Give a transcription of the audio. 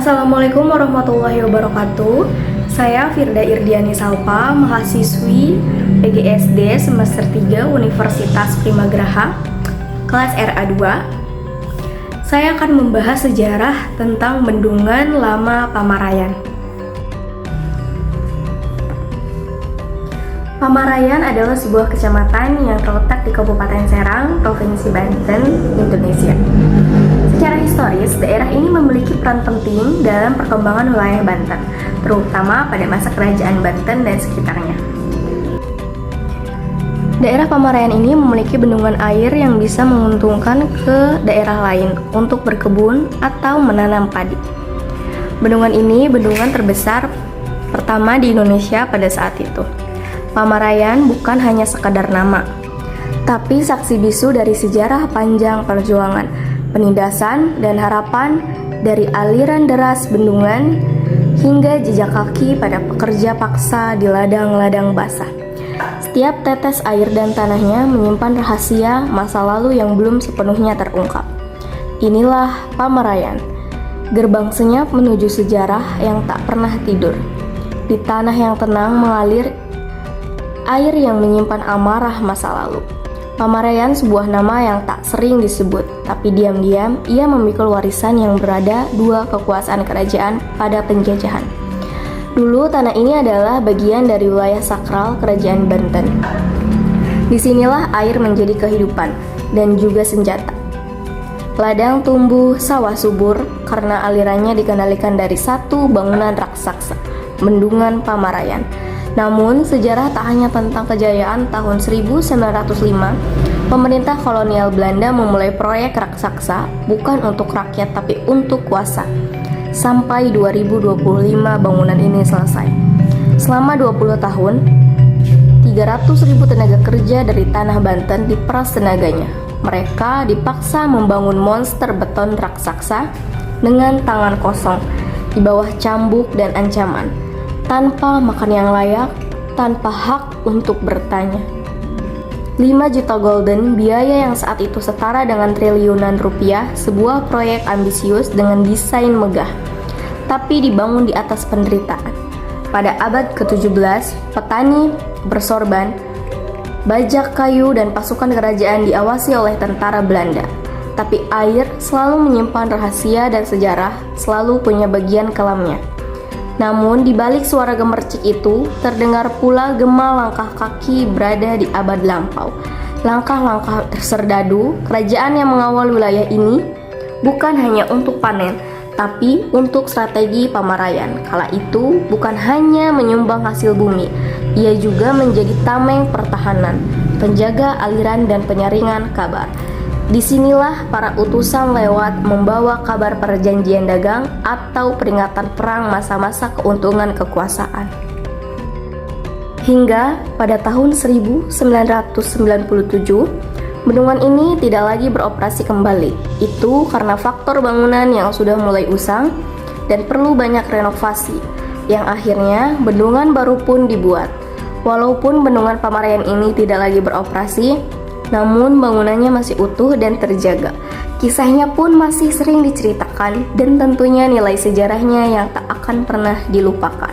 Assalamualaikum warahmatullahi wabarakatuh. Saya Firda Irdiani Salpa, mahasiswi PGSD semester 3 Universitas Primagraha, kelas RA2. Saya akan membahas sejarah tentang Bendungan Lama Pamarayan. Pamarayan adalah sebuah kecamatan yang terletak di Kabupaten Serang, Provinsi Banten, Indonesia. Secara historis, daerah ini memiliki peran penting dalam perkembangan wilayah Banten, terutama pada masa kerajaan Banten dan sekitarnya. Daerah Pamarayan ini memiliki bendungan air yang bisa menguntungkan ke daerah lain untuk berkebun atau menanam padi. Bendungan ini bendungan terbesar pertama di Indonesia pada saat itu. Pamarayan bukan hanya sekadar nama, tapi saksi bisu dari sejarah panjang perjuangan, penindasan dan harapan dari aliran deras bendungan hingga jejak kaki pada pekerja paksa di ladang-ladang basah. Setiap tetes air dan tanahnya menyimpan rahasia masa lalu yang belum sepenuhnya terungkap. Inilah Pamarayan, gerbang senyap menuju sejarah yang tak pernah tidur. Di tanah yang tenang mengalir air yang menyimpan amarah masa lalu. Pamarayan sebuah nama yang tak sering disebut, tapi diam-diam ia memikul warisan yang berada dua kekuasaan kerajaan pada penjajahan. Dulu tanah ini adalah bagian dari wilayah sakral kerajaan Banten. Disinilah air menjadi kehidupan dan juga senjata. Ladang tumbuh, sawah subur karena alirannya dikendalikan dari satu bangunan raksasa, Bendungan Pamarayan. Namun, sejarah tak hanya tentang kejayaan tahun 1905, pemerintah kolonial Belanda memulai proyek raksasa bukan untuk rakyat tapi untuk kuasa. Sampai 2025 bangunan ini selesai. Selama 20 tahun, 300.000 tenaga kerja dari tanah Banten diperas tenaganya. Mereka dipaksa membangun monster beton raksasa dengan tangan kosong, di bawah cambuk dan ancaman, tanpa makan yang layak, tanpa hak untuk bertanya. 5 juta golden, biaya yang saat itu setara dengan triliunan rupiah, sebuah proyek ambisius dengan desain megah, tapi dibangun di atas penderitaan. Pada abad ke-17, petani bersorban, bajak kayu dan pasukan kerajaan diawasi oleh tentara Belanda. Tapi air selalu menyimpan rahasia dan sejarah selalu punya bagian kelamnya. Namun, di balik suara gemercik itu, terdengar pula gema langkah kaki berada di abad lampau. Langkah-langkah terserdadu, kerajaan yang mengawal wilayah ini bukan hanya untuk panen, tapi untuk strategi Pamarayan. Kala itu, bukan hanya menyumbang hasil bumi, ia juga menjadi tameng pertahanan, penjaga aliran dan penyaringan kabar. Disinilah para utusan lewat membawa kabar perjanjian dagang atau peringatan perang masa-masa keuntungan kekuasaan. Hingga pada tahun 1997, bendungan ini tidak lagi beroperasi kembali. Itu karena faktor bangunan yang sudah mulai usang dan perlu banyak renovasi, yang akhirnya bendungan baru pun dibuat. Walaupun bendungan Pamarayan ini tidak lagi beroperasi, namun bangunannya masih utuh dan terjaga. Kisahnya pun masih sering diceritakan dan tentunya nilai sejarahnya yang tak akan pernah dilupakan.